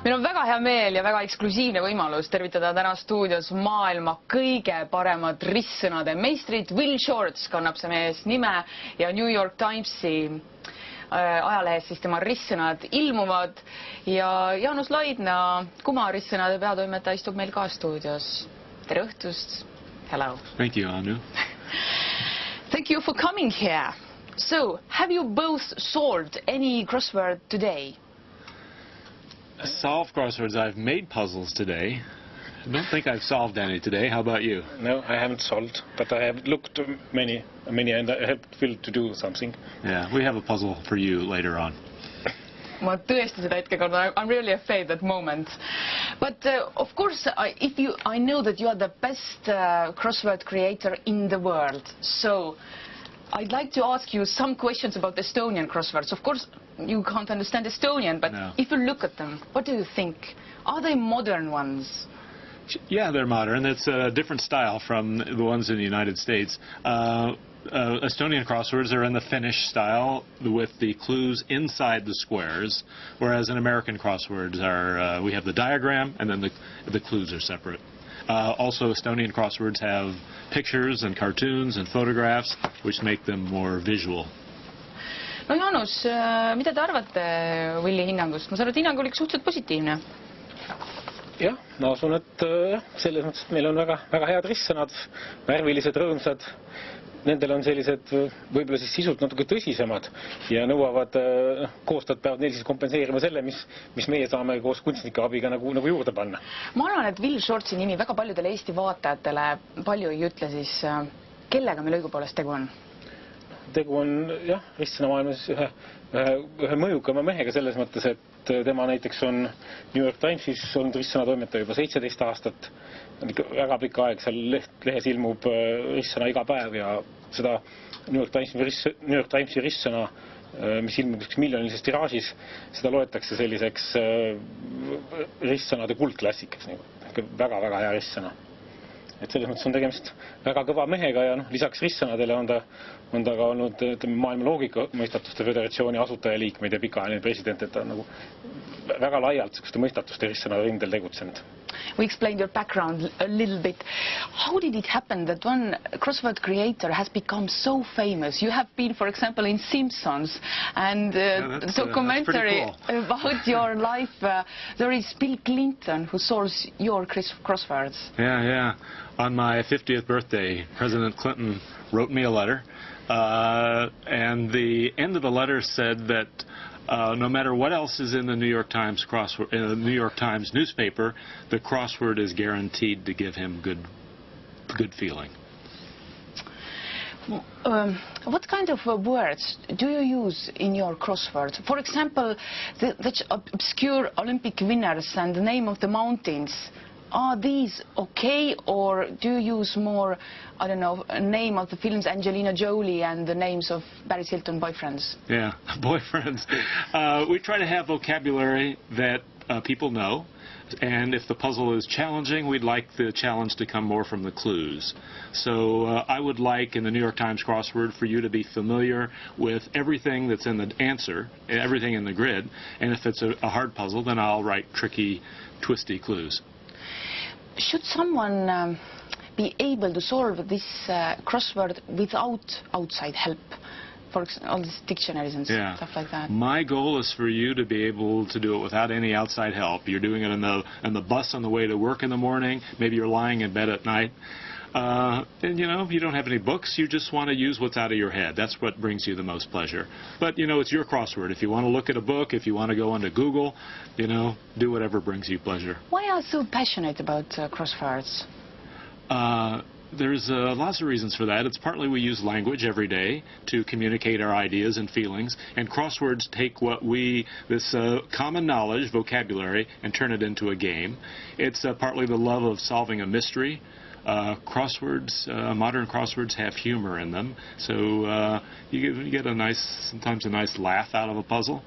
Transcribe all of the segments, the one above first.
Meil on väga hea meel ja väga eksklusiivne võimalus tervitada täna stuudios maailma kõige paremad ristsõnade meistrid. Will Shortz kannab see mees nime ja New York Timesi ajalehes siis tema ristsõnad ilmuvad ja Jaanus Laidna, Kuma ristsõnade peatoimetaja, istub meil ka stuudios. Tere õhtust. Hello. Thank you, Anu. Thank you for coming here. So, have you both solved any crossword today? Solved crosswords. I've made puzzles today. I don't think I've solved any today. How about you? No, I haven't solved, but I have looked many, and I helped Phil to do something. Yeah, we have a puzzle for you later on. Ma tõesti seda hetke korda. I'm really afraid that moment. But of course, I know that you are the best crossword creator in the world. So I'd like to ask you some questions about Estonian crosswords. Of course, you can't understand Estonian, but no. If you look at them, what do you think? Are they modern ones? Yeah, they're modern. It's a different style from the ones in the United States. Estonian crosswords are in the Finnish style with the clues inside the squares, whereas in American crosswords are we have the diagram and then the clues are separate. Also, Estonian crosswords have pictures and cartoons and photographs, which make them more visual. No Jaanus, mida te arvate Willi hinnangust? Ma saan aru, et hinnang oli suhteliselt positiivne. Jah, ma usun, et selles mõttes, et meil on väga head ristsõnad, värvilised, rõõmsad. Nendel on sellised võib-olla siis sisult natuke tõsisemad ja nõuavad, koostajad peavad neil siis kompenseerima selle, mis meie saame koos kunstnike abiga nagu juurde panna. Ma arvan, et Will Shortzi nimi väga paljudele Eesti vaatajatele palju ei ütle, siis kellega meil õigupoolest tegu on? Tegu on, jah, ristsõnamaailmas ühe mõjukama mehega selles mõttes, et tema näiteks on New York Timesis olnud ristsõnatoimetaja juba 17 aastat. Väga pikka aeg seal lehes ilmub ristsõna iga päev ja seda New York Timesi ristsõna, mis ilmub miljonilises tiraažis, seda loetakse selliseks ristsõnade kuldklassikaks. Väga hea ristsõna. Et selles mõttes on tegemist väga kõva mehega ja lisaks ristsõnadele on ta ka olnud maailma loogikamõistatuste föderatsiooni asutajaliikmeid ja pikaajaline president, et ta on nagu väga laialt mõistatuste ristsõnade rindel tegutsenud. We explained your background a little bit. How did it happen that one crossword creator has become so famous? You have been, for example, in Simpsons, and the documentary about your life. There is Bill Clinton who solves your crosswords. Yeah. On my 50th birthday, President Clinton wrote me a letter, and the end of the letter said that no matter what else is in the New York Times New York Times newspaper, the crossword is guaranteed to give him good feeling. What kind of words do you use in your crosswords? For example, the obscure Olympic winners and the name of the mountains. Are these okay, or do you use more, I don't know, a name of the films Angelina Jolie and the names of Paris Hilton boyfriends? Yeah, boyfriends. We try to have vocabulary that people know, and if the puzzle is challenging, we'd like the challenge to come more from the clues. So I would like in the New York Times crossword for you to be familiar with everything that's in the answer, everything in the grid, and if it's a hard puzzle, then I'll write tricky, twisty clues. Should someone be able to solve this crossword without outside help? For all these dictionaries and stuff like that. My goal is for you to be able to do it without any outside help. You're doing it on the bus on the way to work in the morning. Maybe you're lying in bed at night. And, you don't have any books. You just want to use what's out of your head. That's what brings you the most pleasure. But, it's your crossword. If you want to look at a book, if you want to go onto Google, do whatever brings you pleasure. Why are you so passionate about crosswords? There's lots of reasons for that. It's partly we use language every day to communicate our ideas and feelings, and crosswords take this common knowledge, vocabulary, and turn it into a game. It's partly the love of solving a mystery. Modern crosswords have humor in them, so you get sometimes a nice laugh out of a puzzle.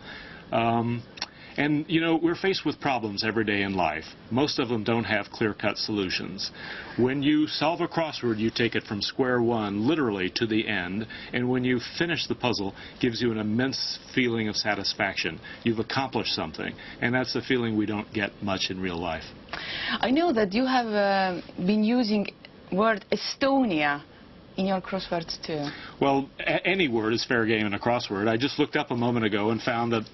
And, you know, we're faced with problems every day in life. Most of them don't have clear-cut solutions. When you solve a crossword, you take it from square one, literally, to the end. And when you finish the puzzle, it gives you an immense feeling of satisfaction. You've accomplished something. And that's a feeling we don't get much in real life. I know that you have been using word Estonia in your crosswords too. Well, any word is fair game in a crossword. I just looked up a moment ago and found that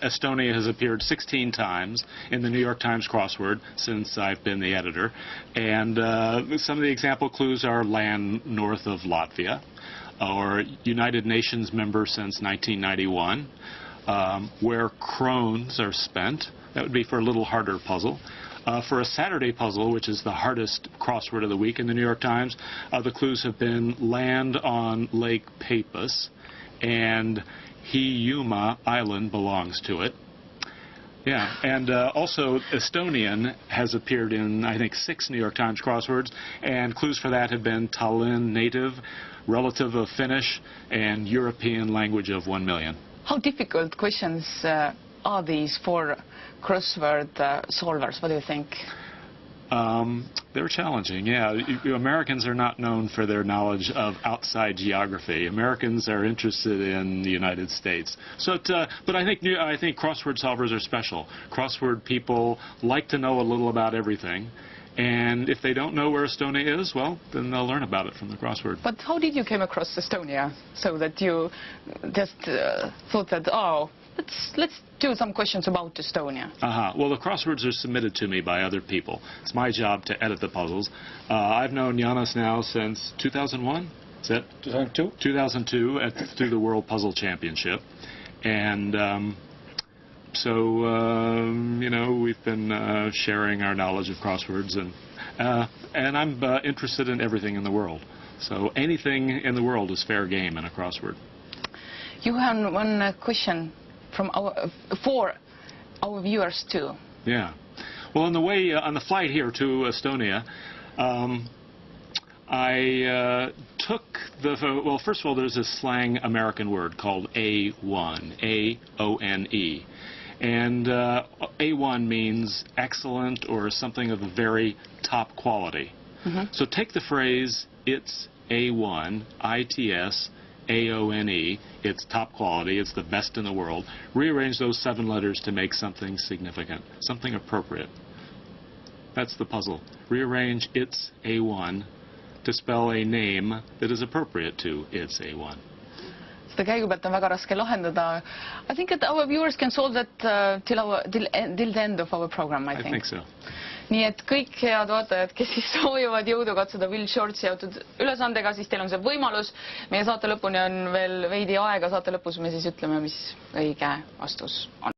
Estonia has appeared 16 times in the New York Times Crossword since I've been the editor. And some of the example clues are land north of Latvia, or United Nations member since 1991, where crones are spent. That would be for a little harder puzzle. For a Saturday puzzle, which is the hardest crossword of the week in the New York Times, the clues have been land on Lake Peipus, and Hiiumaa Island belongs to it. Yeah, and also Estonian has appeared in, I think, 6 New York Times crosswords, and clues for that have been Tallinn native, relative of Finnish, and European language of 1 million. How difficult questions are these for crossword solvers? What do you think? They're challenging, yeah. Americans are not known for their knowledge of outside geography. Americans are interested in the United States. So, but I think crossword solvers are special. Crossword people like to know a little about everything. And if they don't know where Estonia is, well, then they'll learn about it from the crossword. But how did you come across Estonia? So that you just thought that, oh, let's do some questions about Estonia. Well, the crosswords are submitted to me by other people. It's my job to edit the puzzles. I've known Jaanus now since 2001. Is that 2002? 2002 through the World Puzzle Championship. And so, you know, we've been sharing our knowledge of crosswords, and I'm interested in everything in the world. So anything in the world is fair game in a crossword. You have one question from for our viewers too. Yeah. Well, on the flight here to Estonia, I took well, first of all, there's this slang American word called A1, A-O-N-E. And A1 means excellent or something of a very top quality. So take the phrase, it's A1, I-T-S, A-O-N-E, it's top quality, it's the best in the world. Rearrange those 7 letters to make something significant, something appropriate. That's the puzzle. Rearrange it's A1 to spell a name that is appropriate to it's A1. Seda käigu pealt on väga raske lahendada. I think that our viewers can solve that till the end of our program, I think. So. Nii et kõik head vaatajad, kes siis soovivad jõudu katsuda Will Shortzi jaotud ülesandega, siis teil on see võimalus. Meie saate lõpuni on veel veidi aega, saate lõpus me siis ütleme, mis õige vastus on.